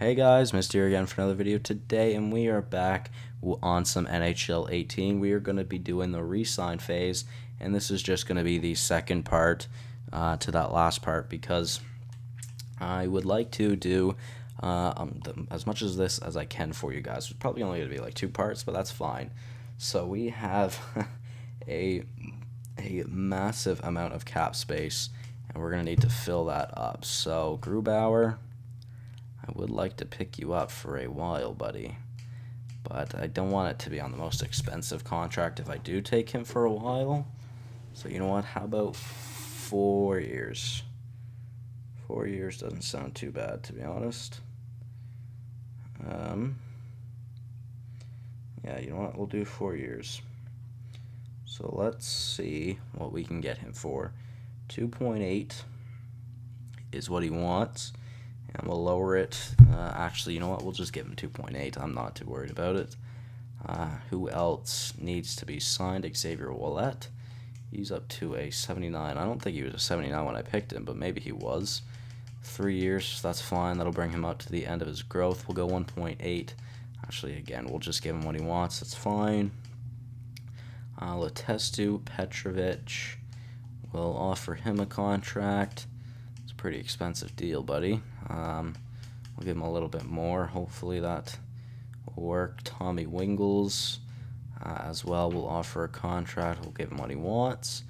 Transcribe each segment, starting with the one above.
Hey guys, Mr. here again for another video today, and we are back on some NHL 18. We are going to be doing the re-sign phase, and this is just going to be the second part to that last part, because I would like to do as much of this as I can for you guys. It's probably only going to be like 2 parts, but that's fine. So we have a massive amount of cap space, and we're going to need to fill that up. So Grubauer, I would like to pick you up for a while, buddy, but I don't want it to be on the most expensive contract if I do take him for a while. So you know what, how about 4 years? 4 years doesn't sound too bad, to be honest. Yeah, you know what, we'll do 4 years. So let's see what we can get him for. 2.8 is what he wants. And we'll lower it. Actually, you know what? We'll just give him 2.8. I'm not too worried about it. Who else needs to be signed? Xavier Ouellet. He's up to a 79. I don't think he was a 79 when I picked him, but maybe he was. 3 years, that's fine. That'll bring him up to the end of his growth. We'll go 1.8. Actually, again, we'll just give him what he wants. That's fine. Letestu Petrovic. We'll offer him a contract. Pretty expensive deal, buddy. We'll give him a little bit more. Hopefully that will work. Tommy Wingles as well. We'll offer a contract. We'll give him what he wants.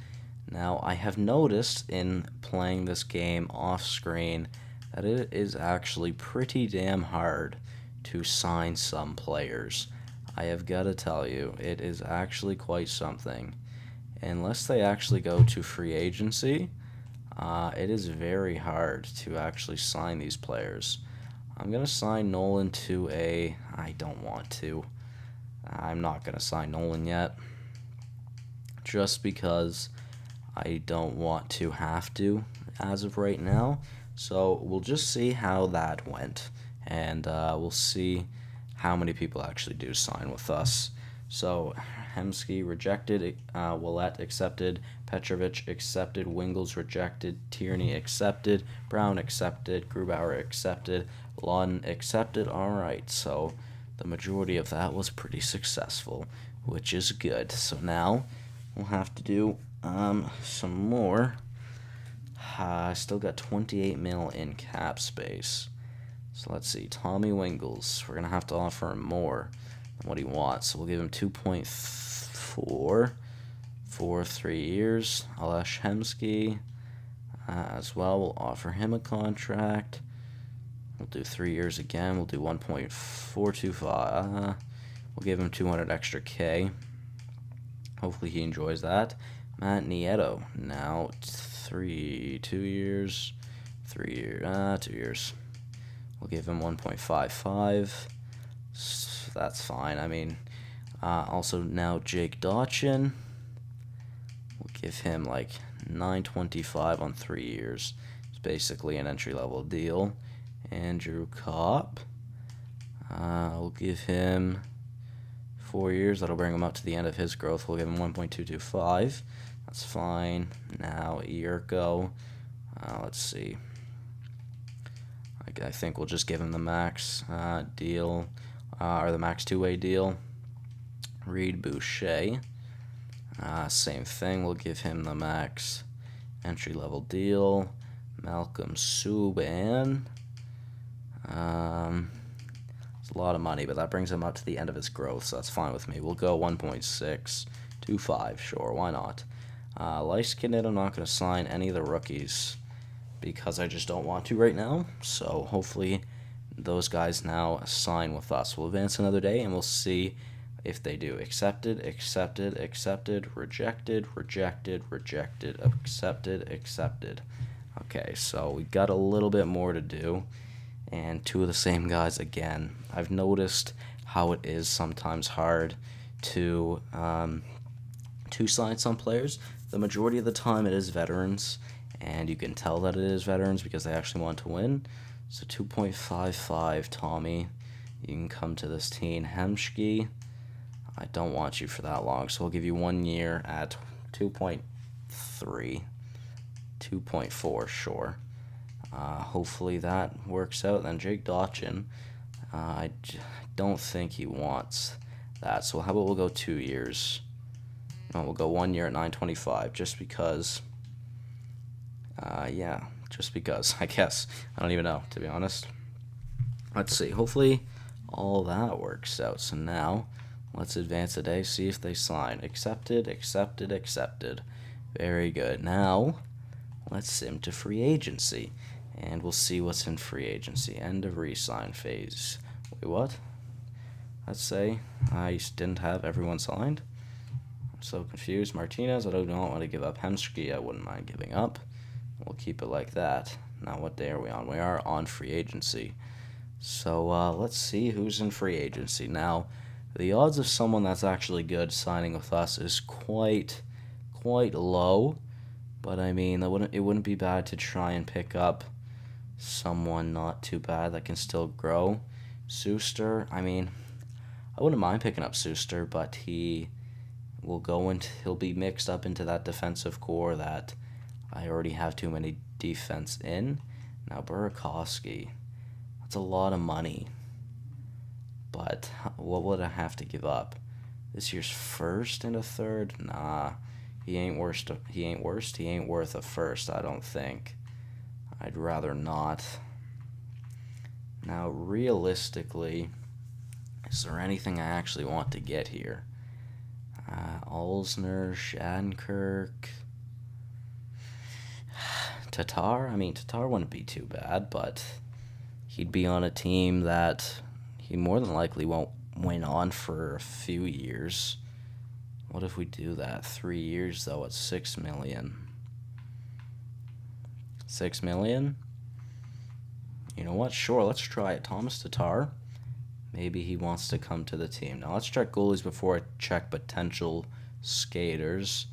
Now, I have noticed in playing this game off screen that it is actually pretty damn hard to sign some players. I have got to tell you, it is actually quite something. Unless they actually go to free agency, it is very hard to actually sign these players. I'm going to sign Nolan to a... I don't want to. I'm not going to sign Nolan yet, just because I don't want to have to as of right now. So we'll just see how that went, and we'll see how many people actually do sign with us. So Hemsky rejected, Ouellet accepted, Petrovic accepted, Wingles rejected, Tierney accepted, Brown accepted, Grubauer accepted, Lund accepted. Alright, so the majority of that was pretty successful, which is good. So now we'll have to do some more. I still got 28 mil in cap space. So let's see, Tommy Wingles, we're going to have to offer him more than what he wants. So we'll give him 2.4 for 3 years. Alesh Hemsky as well, we'll offer him a contract. We'll do 3 years again. We'll do 1.425. We'll give him 200 extra K. Hopefully he enjoys that. Matt Nieto, now 2 years. 2 years. We'll give him 1.55. So that's fine. I mean, also now Jake Dotchin. We'll give him like 9.25 on 3 years. It's basically an entry-level deal. Andrew Kopp. We'll give him 4 years. That'll bring him up to the end of his growth. We'll give him 1.225. That's fine. Now Yurko. Let's see. I think we'll just give him the max deal, or the max two-way deal. Reed Boucher. Same thing. We'll give him the max entry-level deal. Malcolm Subban. It's a lot of money, but that brings him up to the end of his growth, so that's fine with me. We'll go 1.625. Sure, why not? Lyskin, I'm not going to sign any of the rookies, because I just don't want to right now. So hopefully those guys now sign with us. We'll advance another day, and we'll see if they do. Accepted, accepted, accepted, rejected, rejected, rejected, accepted, accepted. Okay, so we got a little bit more to do, and 2 of the same guys again. I've noticed how it is sometimes hard to sign some players. The majority of the time it is veterans, and you can tell that it is veterans because they actually want to win. So 2.55, Tommy. You can come to this team. Hemsky, I don't want you for that long, so we'll give you 1 year at 2.3. 2.4, sure. Hopefully that works out. Then Jake Dotchin, don't think he wants that. So how about we'll go 2 years? No, we'll go 1 year at 925, just because. Yeah, just because, I guess. I don't even know, to be honest. Let's see. Hopefully all that works out. So now let's advance a day, see if they sign. Accepted, accepted, accepted. Very good. Now let's sim to free agency, and we'll see what's in free agency. End of re-sign phase. Wait, what? Let's say I didn't have everyone signed. I'm so confused. Martinez, I don't want to give up. Hemsky, I wouldn't mind giving up. We'll keep it like that. Now, what day are we on? We are on free agency. So let's see who's in free agency. Now, the odds of someone that's actually good signing with us is quite low. But I mean, it wouldn't be bad to try and pick up someone not too bad that can still grow. Suster, I mean, I wouldn't mind picking up Suster, but he'll be mixed up into that defensive core that I already have too many defense in. Now Burakovsky, that's a lot of money. But what would I have to give up? This year's first and a third? Nah. He ain't worth a first, I don't think. I'd rather not. Now, realistically, is there anything I actually want to get here? Olsner, Shattenkirk, Tatar? I mean, Tatar wouldn't be too bad, but he'd be on a team that he more than likely won't win on for a few years. What if we do that? 3 years, though, at $6 million. $6 million? You know what? Sure, let's try it. Thomas Tatar. Maybe he wants to come to the team. Now, let's check goalies before I check potential skaters.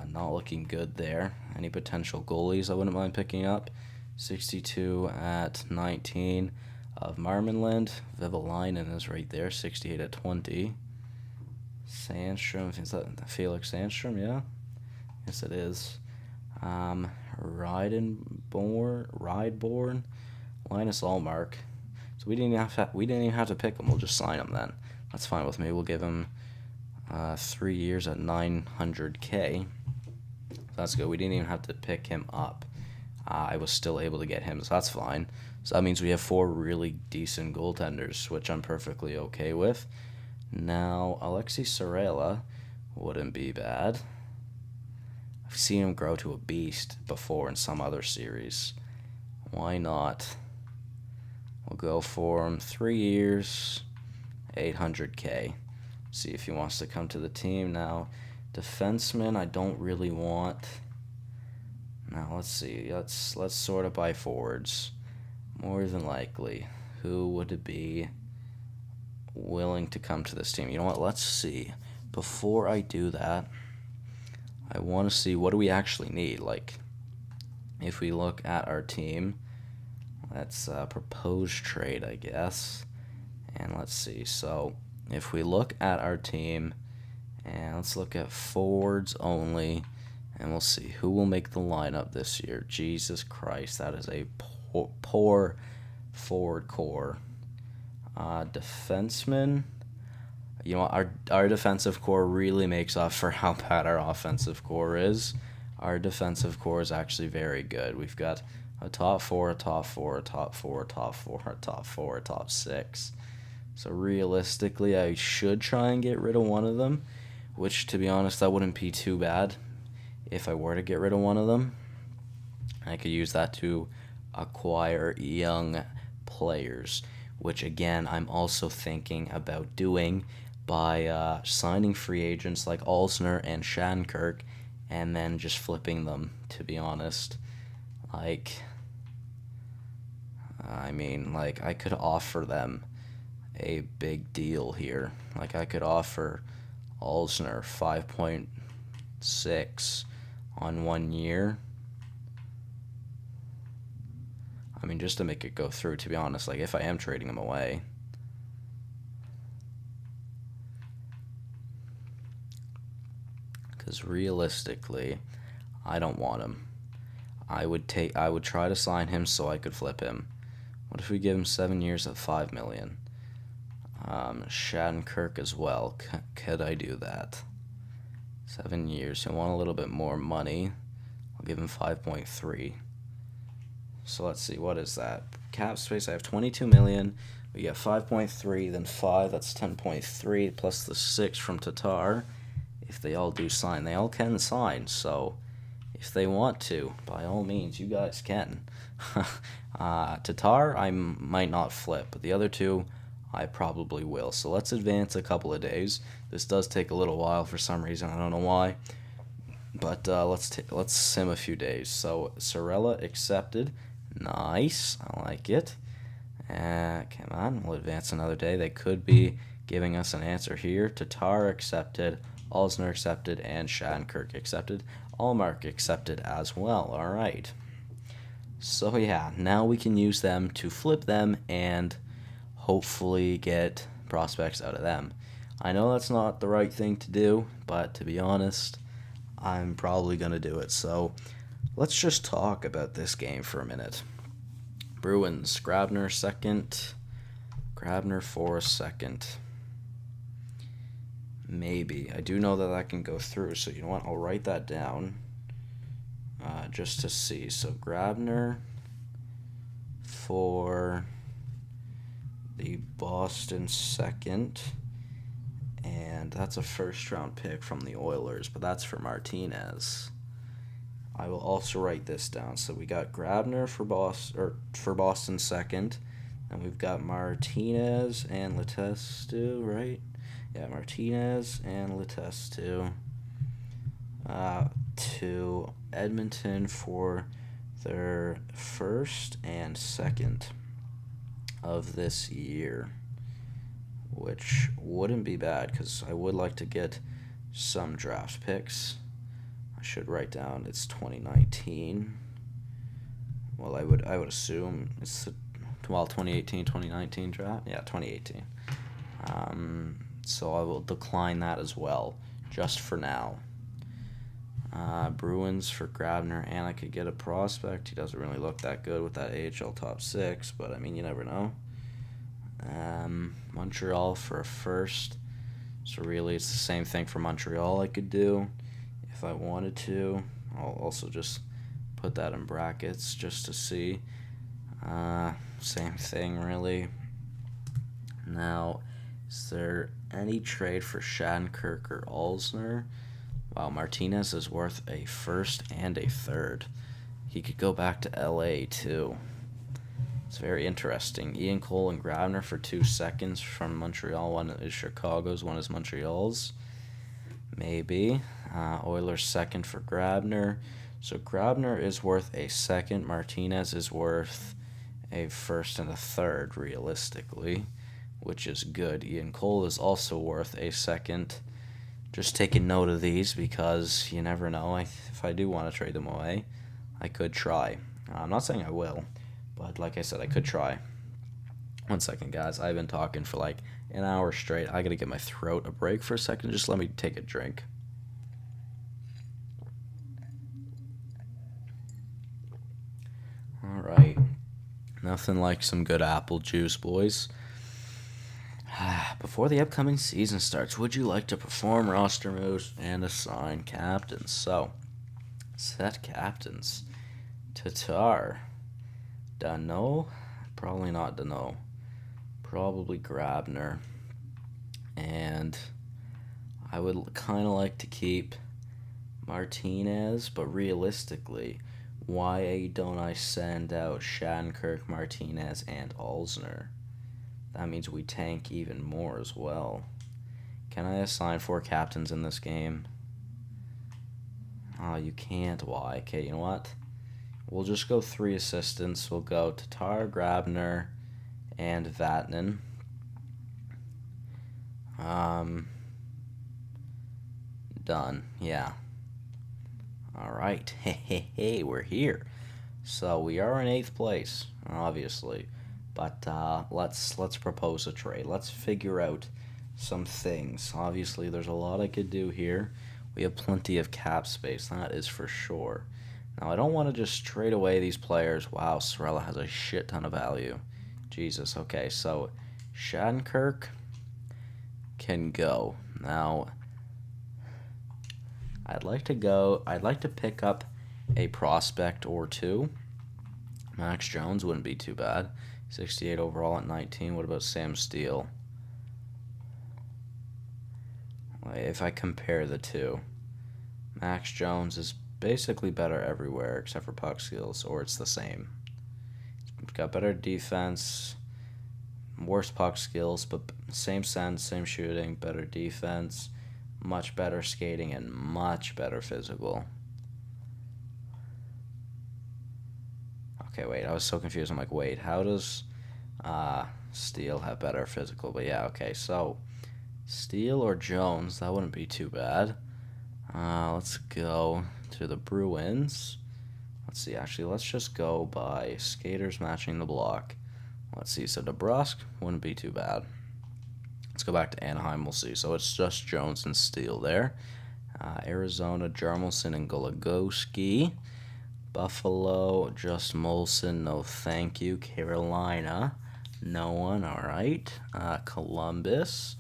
Not looking good there. Any potential goalies I wouldn't mind picking up? 62 at 19 of Marmanland. Vivalainen is right there, 68 at 20. Sandstrom, is that Felix Sandstrom? Yeah, yes it is. Rideborn, Linus Allmark. So we didn't even have to pick him. We'll just sign him then. That's fine with me. We'll give him 3 years at $900K. That's good. We didn't even have to pick him up. I was still able to get him, so that's fine. So that means we have 4 really decent goaltenders, which I'm perfectly okay with. Now, Alexei Sorella wouldn't be bad. I've seen him grow to a beast before in some other series. Why not? We'll go for him 3 years, $800K. See if he wants to come to the team. Now, defenseman, I don't really want. Now, let's see. Let's sort it by forwards. More than likely, who would it be willing to come to this team? You know what? Let's see. Before I do that, I want to see what do we actually need. Like, if we look at our team, let's propose trade, I guess. And let's see. So, if we look at our team, and let's look at forwards only, and we'll see who will make the lineup this year. Jesus Christ, that is a poor forward core. Defenseman, you know, our defensive core really makes up for how bad our offensive core is. Our defensive core is actually very good. We've got a top 4, a top 4, a top 4, a top 4, a top 4, a top 6. So realistically, I should try and get rid of one of them, which, to be honest, that wouldn't be too bad if I were to get rid of one of them. I could use that to acquire young players, which, again, I'm also thinking about doing by signing free agents like Olsner and Shattenkirk and then just flipping them, to be honest. Like, I mean, like, I could offer them a big deal here. Like, I could offer Olsner 5.6 on 1 year. I mean, just to make it go through, to be honest, like, if I am trading him away. Because realistically, I don't want him. I would try to sign him so I could flip him. What if we give him 7 years at $5 million? Shattenkirk as well. Could I do that? 7 years. He'll want a little bit more money. I'll give him 5.3. So let's see, what is that? Cap space, I have 22 million. We get 5.3, then 5, that's 10.3, plus the 6 from Tatar. If they all do sign, they all can sign, so if they want to, by all means, you guys can. Tatar, I might not flip, but the other two, I probably will. So let's advance a couple of days. This does take a little while for some reason, I don't know why. But let's sim a few days. So Sorella accepted. Nice, I like it. Come on, we'll advance another day. They could be giving us an answer here. Tatar accepted, Alsner accepted, and Shattenkirk accepted. Allmark accepted as well. All right. So yeah, now we can use them to flip them and hopefully get prospects out of them. I know that's not the right thing to do, but to be honest, I'm probably going to do it. So let's just talk about this game for a minute. Bruins, Grabner second. Grabner for a second. Maybe. I do know that that can go through, so you know what? I'll write that down just to see. So Grabner for the Boston second. And that's a first-round pick from the Oilers, but that's for Martinez. I will also write this down. So we got Grabner for Boston second, and we've got Martinez and Letestu, right? Yeah, Martinez and Letestu to Edmonton for their first and second of this year, which wouldn't be bad because I would like to get some draft picks. I should write down it's 2019. Well, I would assume it's 2018, 2019 draft. Yeah, 2018. So I will decline that as well, just for now. Bruins for Grabner, and I could get a prospect. He doesn't really look that good with that AHL top 6, but I mean, you never know. Montreal for a first. So really it's the same thing for Montreal I could do if I wanted to. I'll also just put that in brackets just to see. Same thing really. Now, is there any trade for Shattenkirk or Alsner? Wow, Martinez is worth a first and a third. He could go back to LA too. It's very interesting. Ian Cole and Grabner for 2 seconds from Montreal. One is Chicago's, one is Montreal's. Maybe. Oilers second for Grabner. So Grabner is worth a second. Martinez is worth a first and a third, realistically, which is good. Ian Cole is also worth a second. Just taking note of these because you never know. If I do want to trade them away, I could try. I'm not saying I will. But like I said, I could try. 1 second, guys. I've been talking for like an hour straight. I gotta get my throat a break for a second. Just let me take a drink. Alright. Nothing like some good apple juice, boys. Before the upcoming season starts, would you like to perform roster moves and assign captains? So, set captains. Tatar. Dano? Probably not Dano. Probably Grabner. And I would kind of like to keep Martinez, but realistically, why don't I send out Shattenkirk, Martinez, and Alsner? That means we tank even more as well. Can I assign 4 captains in this game? Oh, you can't. Why? Okay, you know what? We'll just go 3 assistants. We'll go Tatar, Grabner, and Vatanen. Done. Yeah. All right. Hey, we're here. So we are in 8th place, obviously. But let's propose a trade. Let's figure out some things. Obviously, there's a lot I could do here. We have plenty of cap space, that is for sure. Now, I don't want to just trade away these players. Wow, Sorella has a shit ton of value. Jesus, okay, so Shattenkirk can go. Now, I'd like to pick up a prospect or two. Max Jones wouldn't be too bad. 68 overall at 19. What about Sam Steele? If I compare the two, Max Jones is basically better everywhere except for puck skills, or it's the same. He's got better defense, worse puck skills, but same sense, same shooting, better defense, much better skating, and much better physical. Okay, wait, I was so confused. I'm like, wait, how does Steele have better physical? But yeah, okay, so Steele or Jones, that wouldn't be too bad. Let's go to the Bruins. Let's see, actually, let's just go by skaters matching the block. Let's see, so DeBrusque wouldn't be too bad. Let's go back to Anaheim, we'll see. So it's just Jones and Steele there. Arizona, Jarmelson and Goligoski. Buffalo, just Molson, no thank you. Carolina, no one, all right. Columbus,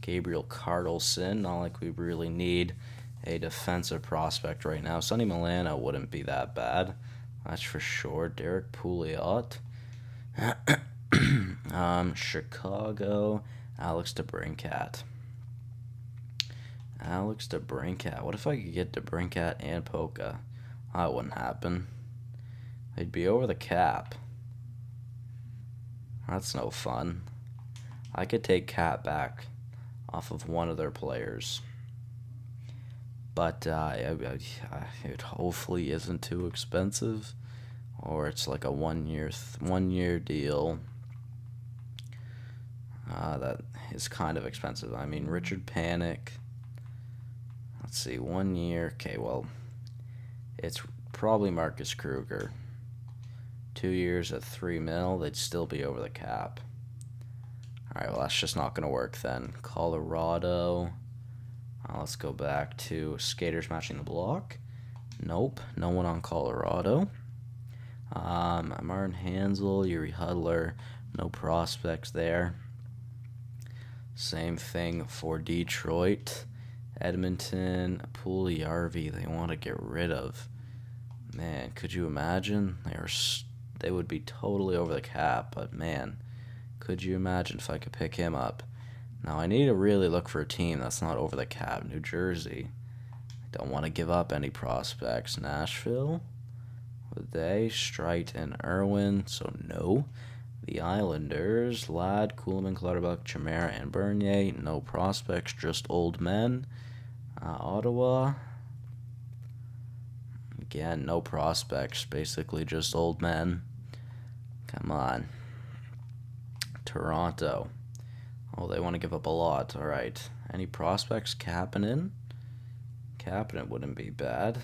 Gabriel Carlson, not like we really need a defensive prospect right now. Sonny Milano wouldn't be that bad, that's for sure. Derek Pouliot. Chicago, Alex DeBrincat. What if I could get DeBrincat and Polka? That wouldn't happen. They'd be over the cap. That's no fun. I could take Cap back off of one of their players. But it hopefully isn't too expensive. Or it's like a one-year deal. That is kind of expensive. I mean, Richard Panik. Let's see, 1 year. Okay, well, it's probably Marcus Kruger. 2 years at $3 million, they'd still be over the cap. Alright, well, that's just not going to work then. Colorado. Let's go back to skaters matching the block. Nope, no one on Colorado. Martin Hansel, Yuri Hudler, no prospects there. Same thing for Detroit. Edmonton, Puljujärvi, they want to get rid of. Man, could you imagine? They would be totally over the cap, but man, could you imagine if I could pick him up? Now, I need to really look for a team that's not over the cap. New Jersey. I don't want to give up any prospects. Nashville. Would they? Streit and Irwin, so no. The Islanders. Ladd, Kuhlman, Clutterbuck, Chimera, and Bernier. No prospects, just old men. Ottawa. Again, no prospects, basically just old men. Come on. Toronto. Oh, they want to give up a lot. All right. Any prospects? Kapanen? Kapanen wouldn't be bad.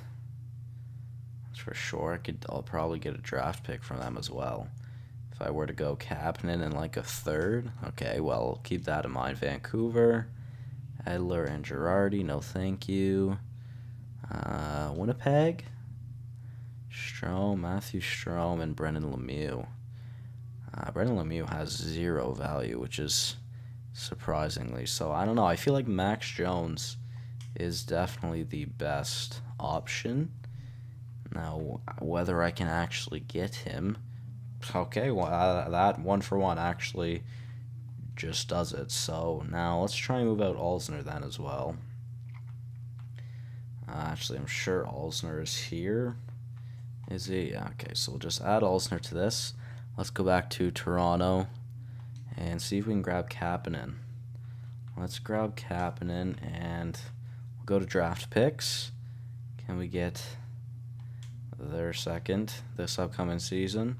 That's for sure. I'll probably get a draft pick from them as well. If I were to go Kapanen in like a third. Okay, well, keep that in mind. Vancouver. Edler and Girardi, no thank you. Winnipeg. Matthew Strome, and Brendan Lemieux. Brendan Lemieux has 0 value, which is surprisingly so. I don't know. I feel like Max Jones is definitely the best option. Now, whether I can actually get him, okay, well, that 1-for-1 actually just does it. So now let's try and move out Alzner then as well. Actually, I'm sure Alzner is here. Is he? Yeah, okay, so we'll just add Alzner to this. Let's go back to Toronto and see if we can grab Kapanen. Let's grab Kapanen and we'll go to draft picks. Can we get their second this upcoming season?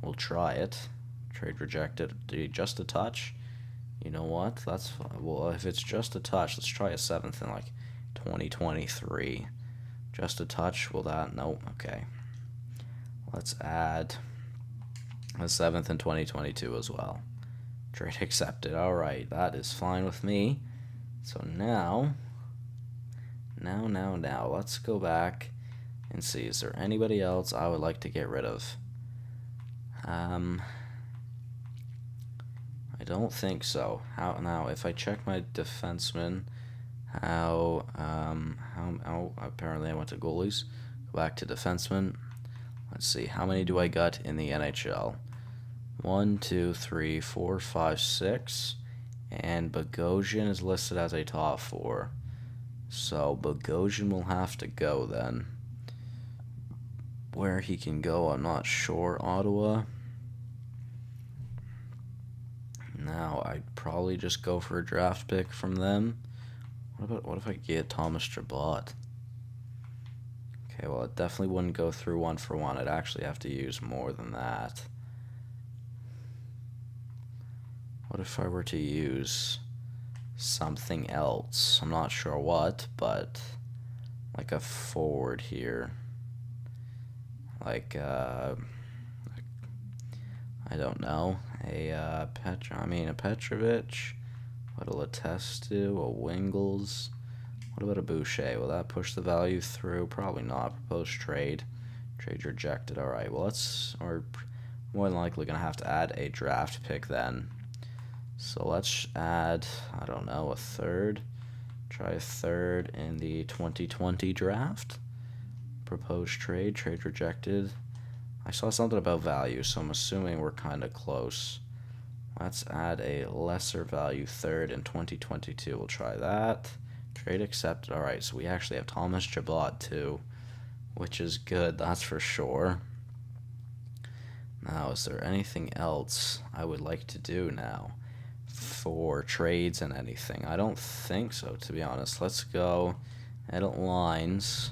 We'll try it. Trade rejected. Just a touch. You know what? That's fine. Well, if it's just a touch, let's try a 7th in like 2023. Just a touch. Will that? Nope. Okay. Let's add a 7th in 2022 as well. Trade accepted. All right. That is fine with me. So now, let's go back and see, is there anybody else I would like to get rid of? I don't think so. How now? If I check my defenseman, apparently I went to goalies. Go back to defenseman. Let's see. How many do I got in the NHL? 1, 2, 3, 4, 5, 6, and Bogosian is listed as a top 4. So Bogosian will have to go then. Where he can go, I'm not sure. Ottawa. Now I'd probably just go for a draft pick from them. What if I get Thomas Chabot? Okay, well it definitely wouldn't go through 1-for-1. I'd actually have to use more than that. What if I were to use something else? I'm not sure what, but like a forward here. Like, I don't know, a Petrovic, what a Letestu, a Wingles. What about a Boucher? Will that push the value through? Probably not. Proposed trade. Trade rejected. All right, well, we're more than likely going to have to add a draft pick then. So let's add, I don't know, a third. Try a third in the 2020 draft. Proposed trade. Trade rejected. I saw something about value, so I'm assuming we're kind of close. Let's add a lesser value third in 2022. We'll try that. Trade accepted. All right, so we actually have Thomas Chabot too, which is good, that's for sure. Now, is there anything else I would like to do now for trades and anything? I don't think so, to be honest. Let's go edit lines.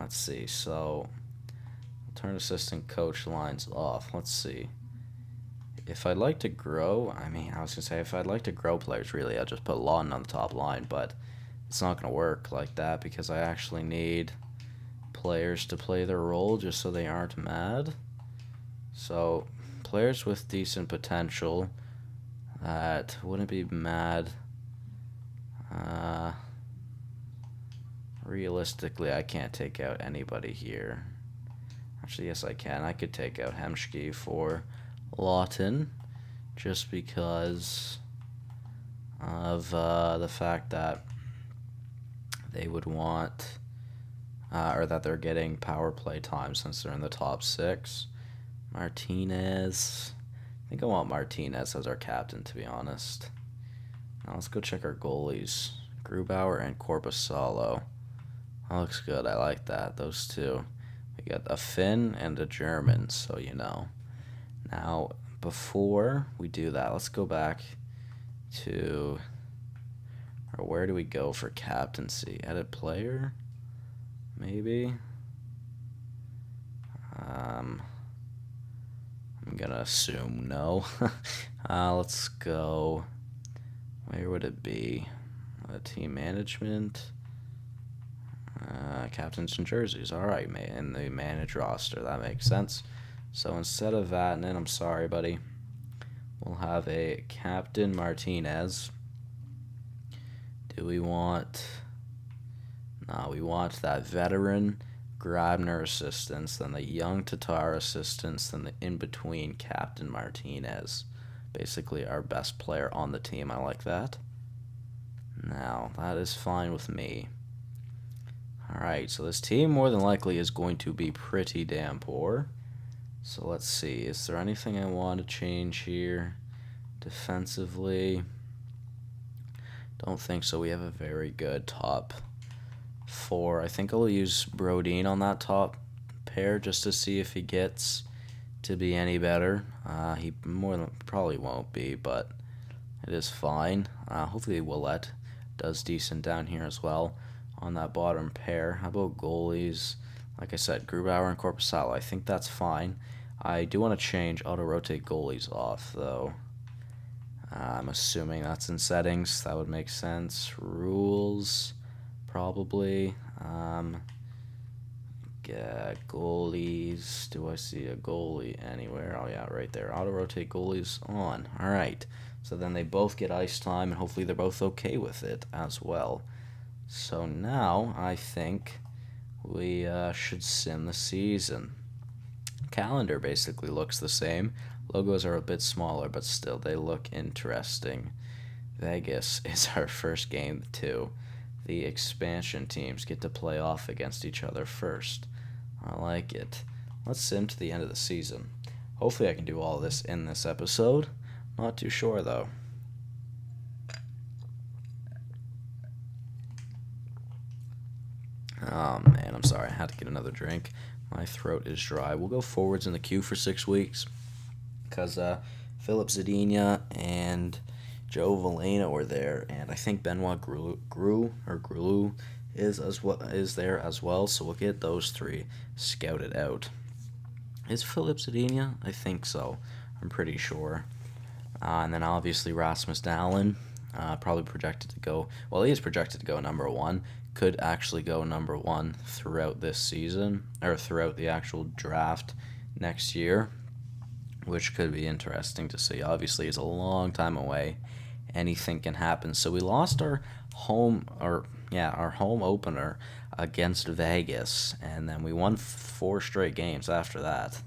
Let's see. So, turn assistant coach lines off. Let's see. If I'd like to grow, I was going to say, if I'd like to grow players, really, I'll just put Lawton on the top line, but it's not going to work like that because I actually need players to play their role just so they aren't mad. So, players with decent potential that wouldn't be mad. Realistically, I can't take out anybody here. Actually, yes, I can. I could take out Hemschke for Lawton just because of the fact that they would want, or that they're getting power play time since they're in the top 6. Martinez. I think I want Martinez as our captain, to be honest. Now let's go check our goalies. Grubauer and Korpisalo. That looks good. I like that. Those two. We got a Finn and a German, so you know. Now, before we do that, let's go back to, or where do we go for captaincy? Edit player? Maybe? I'm gonna assume no. Let's go, where would it be? Team management? Captains and jerseys. All right, in the manage roster. That makes sense. So instead of Vatanen, I'm sorry, buddy, we'll have a Captain Martinez. Do we want... No, we want that veteran Grabner assistance, then the young Tatar assistance, then the in-between Captain Martinez. Basically our best player on the team. I like that. Now, that is fine with me. Alright, so this team more than likely is going to be pretty damn poor. So let's see, is there anything I want to change here defensively? Don't think so. We have a very good top 4. I think I'll use Brodin on that top pair just to see if he gets to be any better. He more than probably won't be, but it is fine. Hopefully Willette does decent down here as well on that bottom pair. How about goalies? Like I said, Grubauer and Korpisalo. I think that's fine. I do want to change auto-rotate goalies off, though. I'm assuming that's in settings. That would make sense. Rules, probably. Goalies. Do I see a goalie anywhere? Oh, yeah, right there. Auto-rotate goalies on. All right. So then they both get ice time, and hopefully they're both okay with it as well. So now I think we should sim the season. Calendar basically looks the same. Logos are a bit smaller, but still they look interesting. Vegas is our first game too. The expansion teams get to play off against each other first. I like it. Let's sim to the end of the season. Hopefully I can do all this in this episode. Not too sure though. Oh man, I'm sorry. I had to get another drink. My throat is dry. We'll go forwards in the queue for 6 weeks because Philip Zadina and Joe Veleno were there, and I think Benoit Grulu is there as well. So we'll get those 3 scouted out. Is Philip Zadina? I think so. I'm pretty sure. And then obviously Rasmus Dahlin, probably projected to go. Well, he is projected to go number 1. Could actually go number 1 throughout this season, or throughout the actual draft next year, which could be interesting to see. Obviously, it's a long time away. Anything can happen. So we lost our home opener against Vegas, and then we won 4 straight games after that.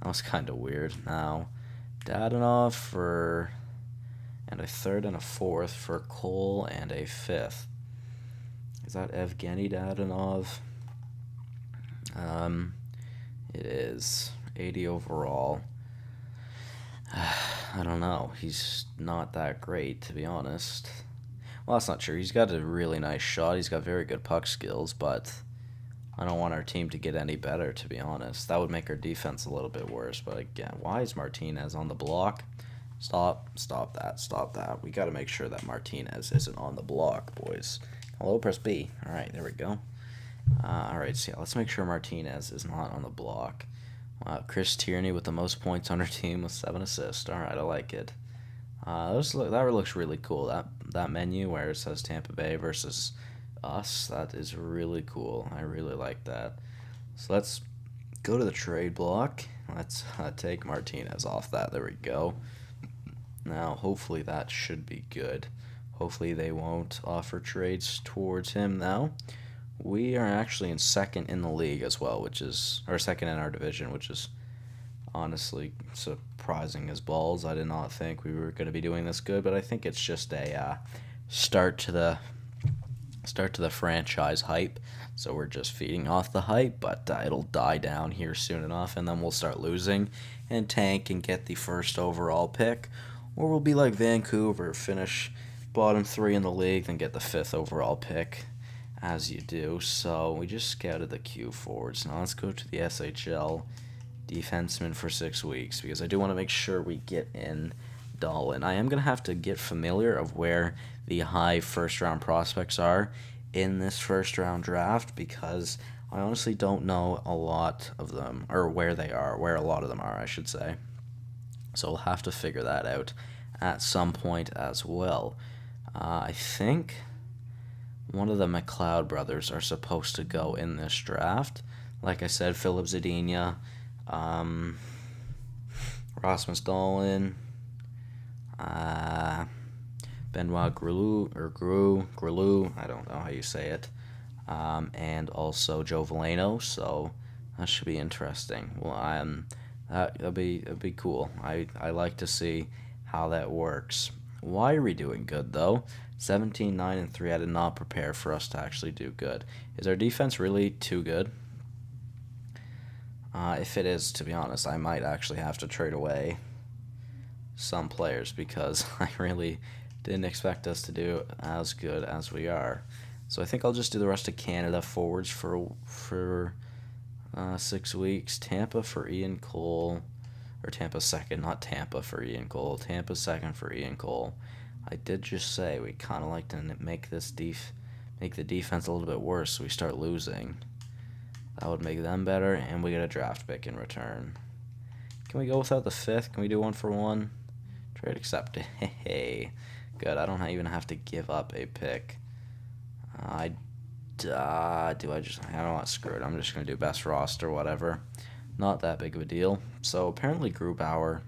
That was kind of weird. Now, Dadonov and a 3rd and a 4th for Cole and a 5th. Is that Evgeny Dadonov? It is 80 overall. I don't know. He's not that great, to be honest. Well, that's not true. He's got a really nice shot. He's got very good puck skills, but I don't want our team to get any better, to be honest. That would make our defense a little bit worse. But again, why is Martinez on the block? Stop that. We got to make sure that Martinez isn't on the block, boys. Hello, press B. All right, there we go. All right, so yeah, let's make sure Martinez is not on the block. Wow, Chris Tierney with the most points on our team with 7 assists. All right, I like it. That looks really cool. That menu where it says Tampa Bay versus us, that is really cool. I really like that. So let's go to the trade block. Let's take Martinez off that. There we go. Now, hopefully that should be good. Hopefully they won't offer trades towards him now. We are actually in 2nd in the league as well, or 2nd in our division, which is honestly surprising as balls. I did not think we were going to be doing this good, but I think it's just a start to the franchise hype. So we're just feeding off the hype, but it'll die down here soon enough, and then we'll start losing and tank and get the 1st overall pick, or we'll be like Vancouver, finish bottom 3 in the league, then get the 5th overall pick, as you do. So we just scouted the Q forwards. Now let's go to the SHL defenseman for 6 weeks, because I do want to make sure we get in Dahlin. I am going to have to get familiar of where the high 1st-round prospects are in this 1st-round draft, because I honestly don't know a lot of them, or where a lot of them are, I should say. So we'll have to figure that out at some point as well. I think one of the McLeod brothers are supposed to go in this draft. Like I said, Philip Zadina, Rasmus Dahlin, Benoit Grulu, I don't know how you say it, and also Joe Veleno. So that should be interesting. Well, that'll be cool. I like to see how that works. Why are we doing good, though? 17, 9, and 3. I did not prepare for us to actually do good. Is our defense really too good? If it is, to be honest, I might actually have to trade away some players, because I really didn't expect us to do as good as we are. So I think I'll just do the rest of Canada forwards for 6 weeks. Tampa for Ian Cole. Or Tampa 2nd, not Tampa for Ian Cole. Tampa 2nd for Ian Cole. I did just say we kind of like to make the defense a little bit worse, so we start losing. That would make them better, and we get a draft pick in return. Can we go without the 5th? Can we do 1-for-1? Trade accepted. Hey, good. I don't even have to give up a pick. I don't want to screw it. I'm just gonna do best roster, whatever. Not that big of a deal. So apparently Grubauer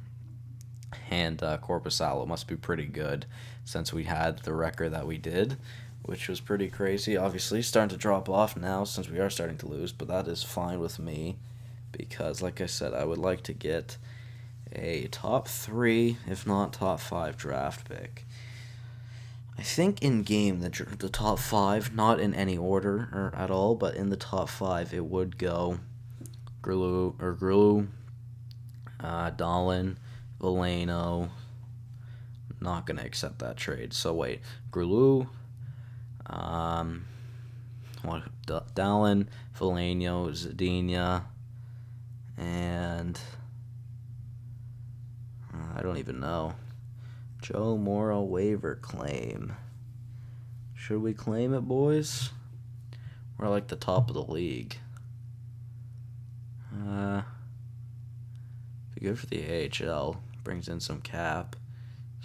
and Korpisalo must be pretty good, since we had the record that we did, which was pretty crazy. Obviously, starting to drop off now since we are starting to lose, but that is fine with me because, like I said, I would like to get a top 3, if not top 5 draft pick. I think in game the top 5, not in any order or at all, but in the top 5 it would go Grulu, Dahlin, Veleno. Not gonna accept that trade. So wait, Grulu, Dahlin, Veleno, Zadina, and I don't even know. Joe Morrow waiver claim. Should we claim it, boys? We're like the top of the league. Be good for the AHL. Brings in some cap.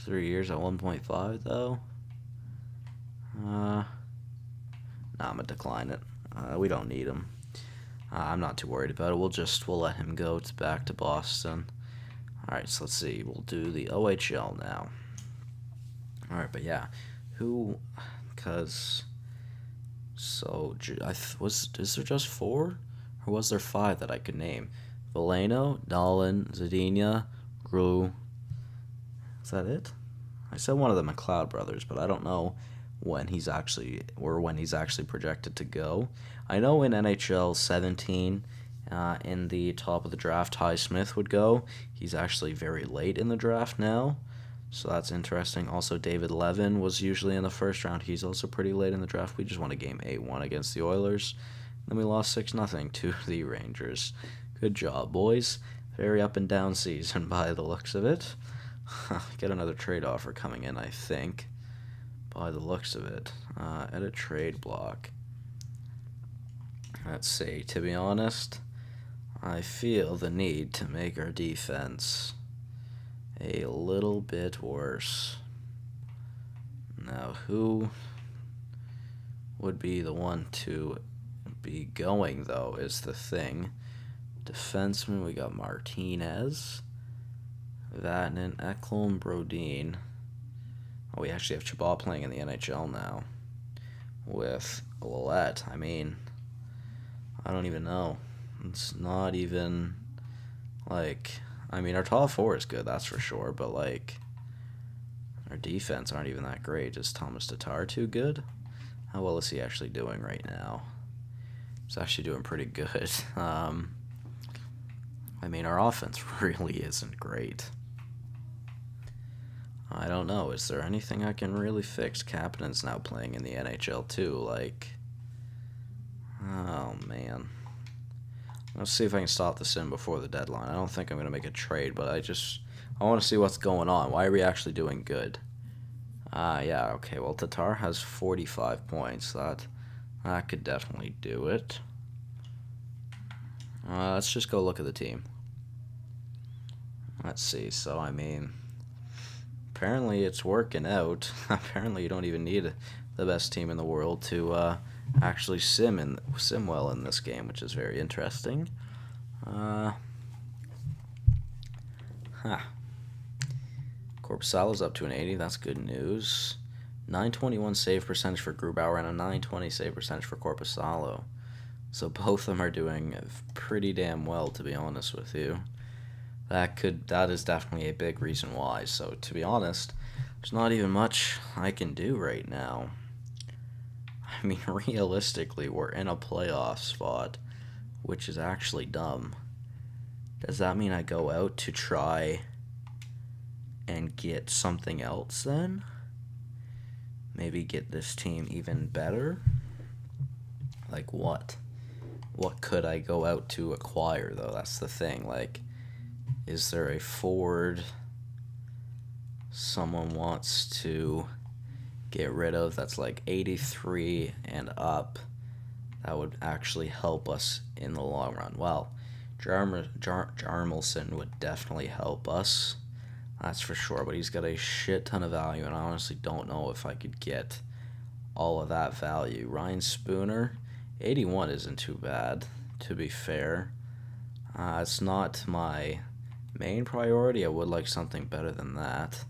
3 years at 1.5 though. Nah, I'm gonna decline it. We don't need him. I'm not too worried about it. We'll let him go back to Boston. All right, so let's see. We'll do the OHL now. All right, but yeah, is there just 4, or was there 5 that I could name? Veleno, Dahlin, Zadina, Gru. Is that it? I said one of the McLeod brothers, but I don't know when he's actually projected to go. I know in NHL 17, in the top of the draft, Ty Smith would go. He's actually very late in the draft now, so that's interesting. Also, David Levin was usually in the first round. He's also pretty late in the draft. We just won a game 8-1 against the Oilers. Then we lost 6-0 to the Rangers. Good job, boys. Very up and down season by the looks of it. Get another trade offer coming in, I think, by the looks of it. Edit trade block. Let's see. To be honest, I feel the need to make our defense a little bit worse. Now, who would be the one to be going, though, is the thing. Defenseman, we got Martinez, Vatanen, Ekholm, Brodin. Oh, we actually have Chabot playing in the NHL now with Ouellette. I mean, I don't even know. It's not even, like, I mean, our top 4 is good, that's for sure, but, like, our defense aren't even that great. Is Thomas Tatar too good? How well is he actually doing right now? He's actually doing pretty good. I mean, our offense really isn't great. I don't know. Is there anything I can really fix? Kapanen's now playing in the NHL too. Like, oh man. Let's see if I can stop the sim before the deadline. I don't think I'm gonna make a trade, but I want to see what's going on. Why are we actually doing good? Yeah. Okay. Well, Tatar has 45 points. That could definitely do it. Let's just go look at the team. Let's see. So, I mean, apparently it's working out. Apparently you don't even need the best team in the world to actually sim well in this game, which is very interesting. Korpisalo's up to an 80. That's good news. 921 save percentage for Grubauer and a 920 save percentage for Korpisalo. So both of them are doing pretty damn well, to be honest with you. That is definitely a big reason why. So to be honest, there's not even much I can do right now. I mean, realistically, we're in a playoff spot, which is actually dumb. Does that mean I go out to try and get something else then? Maybe get this team even better? Like what? What could I go out to acquire, though? That's the thing. Like, is there a forward someone wants to get rid of that's like 83 and up that would actually help us in the long run? Well, Jarmelson would definitely help us. That's for sure, but he's got a shit ton of value, and I honestly don't know if I could get all of that value. Ryan Spooner, 81 isn't too bad, to be fair. It's not my main priority. I would like something better than that.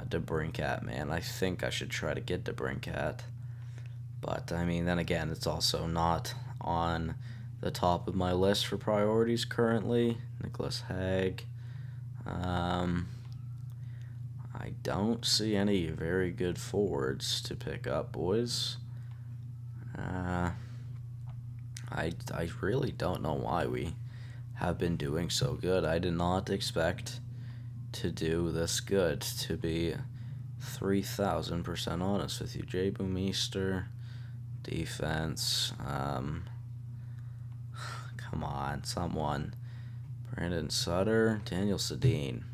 DeBrincat, man. I think I should try to get DeBrincat. But, I mean, then again, it's also not on the top of my list for priorities currently. Nicholas Hague. I don't see any very good forwards to pick up, boys. I really don't know why we have been doing so good. I did not expect to do this good, to be 3,000% honest with you. Jay Boomeester, defense. Come on, someone. Brandon Sutter, Daniel Sedin.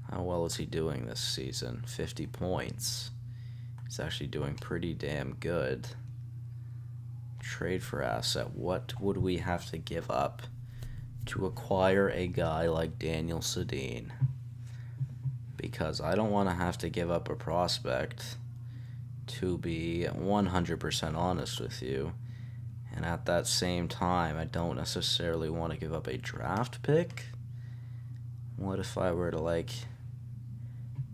How well is he doing this season? 50 points. He's actually doing pretty damn good. Trade for asset. What would we have to give up to acquire a guy like Daniel Sedin? Because I don't want to have to give up a prospect, to be 100% honest with you. And at that same time, I don't necessarily want to give up a draft pick. What if I were to, like,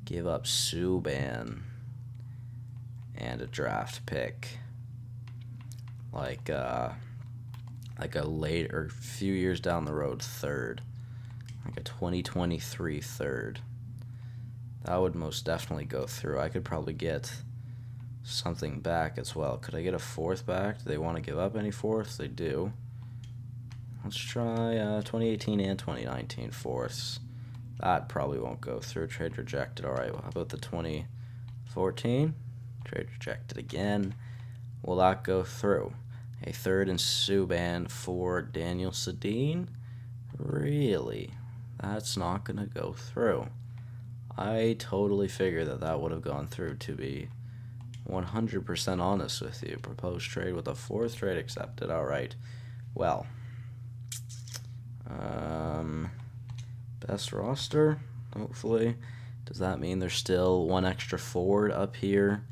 give up Subban and a draft pick? Like a late or few years down the road third. Like a 2023 third. That would most definitely go through. I could probably get something back as well. Could I get a fourth back? Do they want to give up any fourths? They do. Let's try 2018 and 2019 fourths. That probably won't go through. Trade rejected. All right, well, how about the 2014? Trade rejected again. Will that go through? A third and Subban for Daniel Sedin? Really? That's not going to go through. I totally figured that would have gone through, to be 100% honest with you. Proposed trade with a fourth, trade accepted. All right. Well, best roster, hopefully. Does that mean there's still one extra forward up here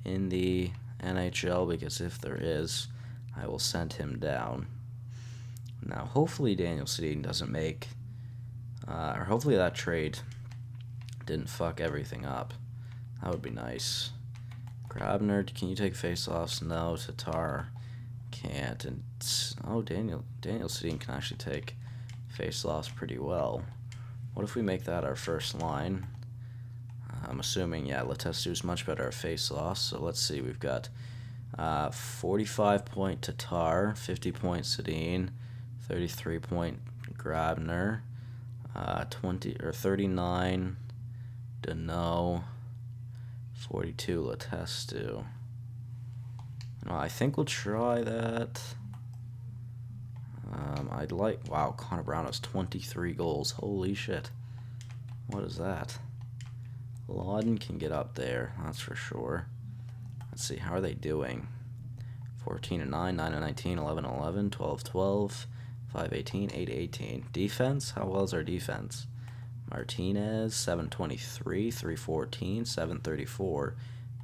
in the NHL? Because if there is, I will send him down. Now, hopefully Daniel Sedin doesn't make, or hopefully that trade didn't fuck everything up. That would be nice. Grabner, can you take face-offs? No. Tatar can't. And Daniel Sedin can actually take face-offs pretty well. What if we make that our first line? I'm assuming, yeah, Letestu's much better at face-offs. So let's see. We've got 45-point Tatar, 50-point Sedin, 33-point Grabner, 39 Deneau, 42 Letestu. I think we'll try that. Wow, Connor Brown has 23 goals. Holy shit. What is that? Lawden can get up there, that's for sure. Let's see, how are they doing? 14-9, 9-19, 11-11, 12-12, 5-18, 8-18. Defense? How well is our defense? Martinez, 7-23, 3-14, 7-34,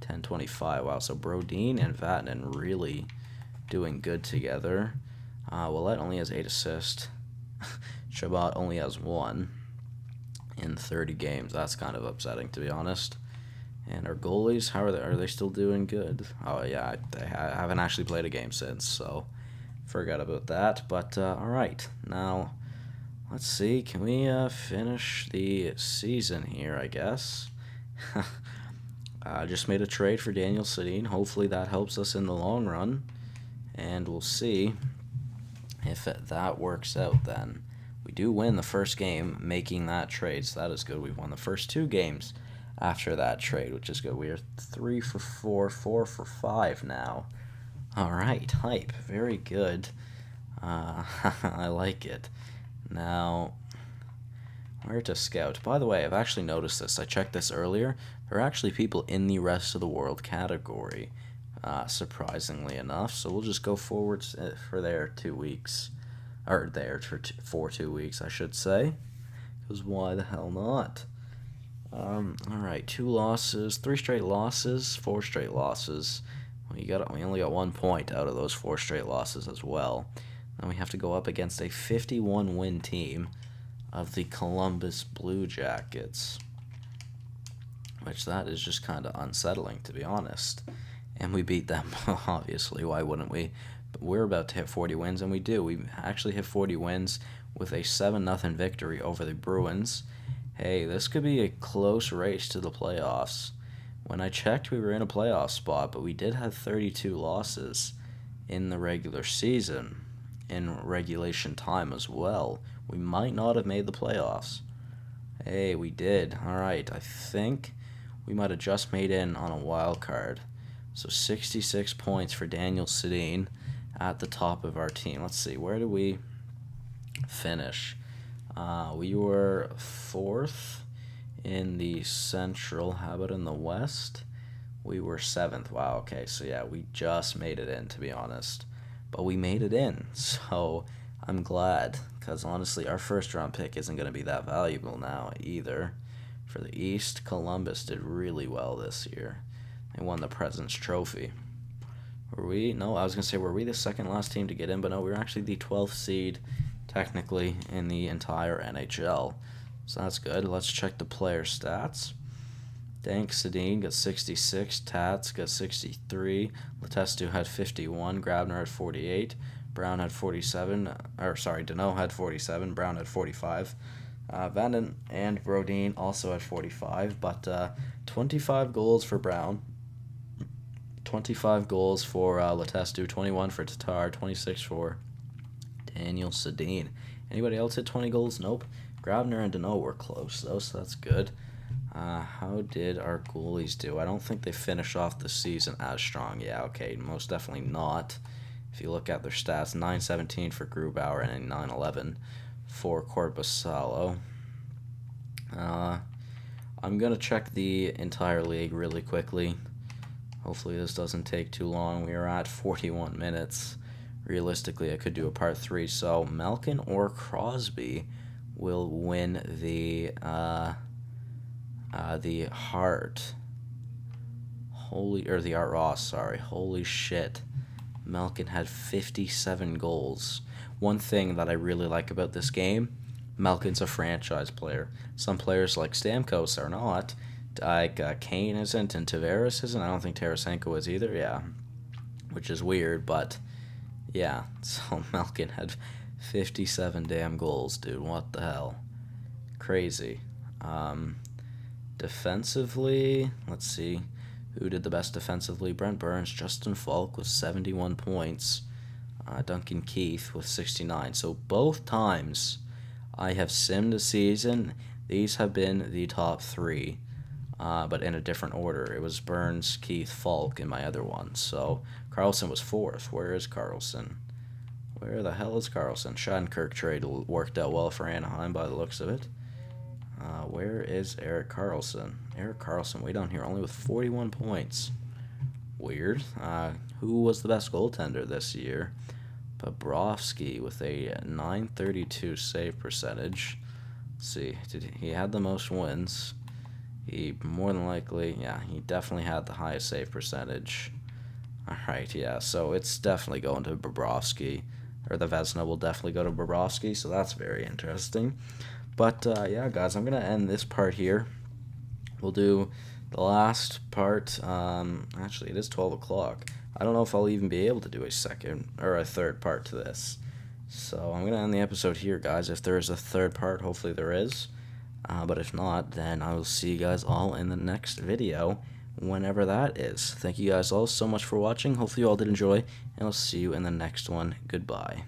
10-25. Wow, so Brodin and Vatanen really doing good together. Willett only has 8 assists. Chabot only has 1 in 30 games. That's kind of upsetting, to be honest. And our goalies, how are they? Are they still doing good? Oh, yeah, I haven't actually played a game since, so forgot about that. But, all right, now let's see. Can we finish the season here, I guess? I just made a trade for Daniel Sedin. Hopefully that helps us in the long run, and we'll see if that works out then. We do win the first game making that trade, so that is good. We've won the first 2 games after that trade, which is good. We are 3 for 4, 4 for 5 now. All right, hype. Very good. I like it. Now, where to scout? By the way, I've actually noticed this. I checked this earlier. There are actually people in the rest of the world category, surprisingly enough. So we'll just go forward for there 2 weeks. Or there for 2 weeks, I should say. Because why the hell not? All right, 2 losses, 3 straight losses, 4 straight losses. We only got 1 point out of those 4 straight losses as well. Then we have to go up against a 51-win team of the Columbus Blue Jackets. which that is just kind of unsettling, to be honest. And we beat them, obviously. Why wouldn't we? But we're about to hit 40 wins, and we do. We actually hit 40 wins with a 7-0 victory over the Bruins. Hey, this could be a close race to the playoffs. When I checked, we were in a playoff spot, but we did have 32 losses in the regular season, in regulation time as well. We might not have made the playoffs. Hey, we did. All right, I think we might have just made in on a wild card. So 66 points for Daniel Sedin at the top of our team. Let's see, where did we finish? We were 4th in the Central. How about in the West? We were 7th. Wow, okay, so yeah, we just made it in, to be honest. But we made it in, so I'm glad, because honestly, our first-round pick isn't going to be that valuable now either. For the East, Columbus did really well this year. They won the President's Trophy. Were we? No, I was going to say, were we the second last team to get in? But no, we were actually the 12th seed, technically, in the entire NHL. So that's good. Let's check the player stats. Dank Sedin got 66, Tats got 63, Letestu had 51, Grabner had 48, Brown had 47, Deneau had 47, Brown had 45. Vanden and Brodin also had 45, but 25 goals for Brown, 25 goals for Letestu, 21 for Tatar, 26 for Daniel Sedin. Anybody else hit 20 goals? Nope. Grabner and Deneau were close, though, so that's good. How did our goalies do? I don't think they finished off the season as strong. Yeah, okay, most definitely not. If you look at their stats, 917 for Grubauer and 911 for Korpisalo. I'm going to check the entire league really quickly. Hopefully this doesn't take too long. We are at 41 minutes. Realistically, I could do a part 3. So Malkin or Crosby will win the Hart. The Art Ross, sorry. Holy shit. Malkin had 57 goals. One thing that I really like about this game, Malkin's a franchise player. Some players like Stamkos are not. Like Kane isn't and Tavares isn't. I don't think Tarasenko is either, yeah. Which is weird, but yeah. So Malkin had 57 damn goals, dude. What the hell? Crazy. Defensively, let's see. Who did the best defensively? Brent Burns, Justin Falk with 71 points. Duncan Keith with 69. So both times I have simmed a season, these have been the top 3, but in a different order. It was Burns, Keith, Falk in my other one. So Carlson was 4th. Where is Carlson? Where the hell is Carlson? Shattenkirk trade worked out well for Anaheim by the looks of it. Where is Erik Karlsson? Erik Karlsson way down here, only with 41 points. Weird. Who was the best goaltender this year? Bobrovsky with a 932 save percentage. Let's see, he had the most wins. He more than likely, he definitely had the highest save percentage. Alright, yeah, so it's definitely going to Bobrovsky. Or the Vezina will definitely go to Bobrovsky, so that's very interesting. But, yeah, guys, I'm going to end this part here. We'll do the last part. Actually, it is 12 o'clock. I don't know if I'll even be able to do a second or a third part to this. So I'm going to end the episode here, guys. If there is a third part, hopefully there is. But if not, then I will see you guys all in the next video, whenever that is. Thank you guys all so much for watching. Hopefully you all did enjoy, and I'll see you in the next one. Goodbye.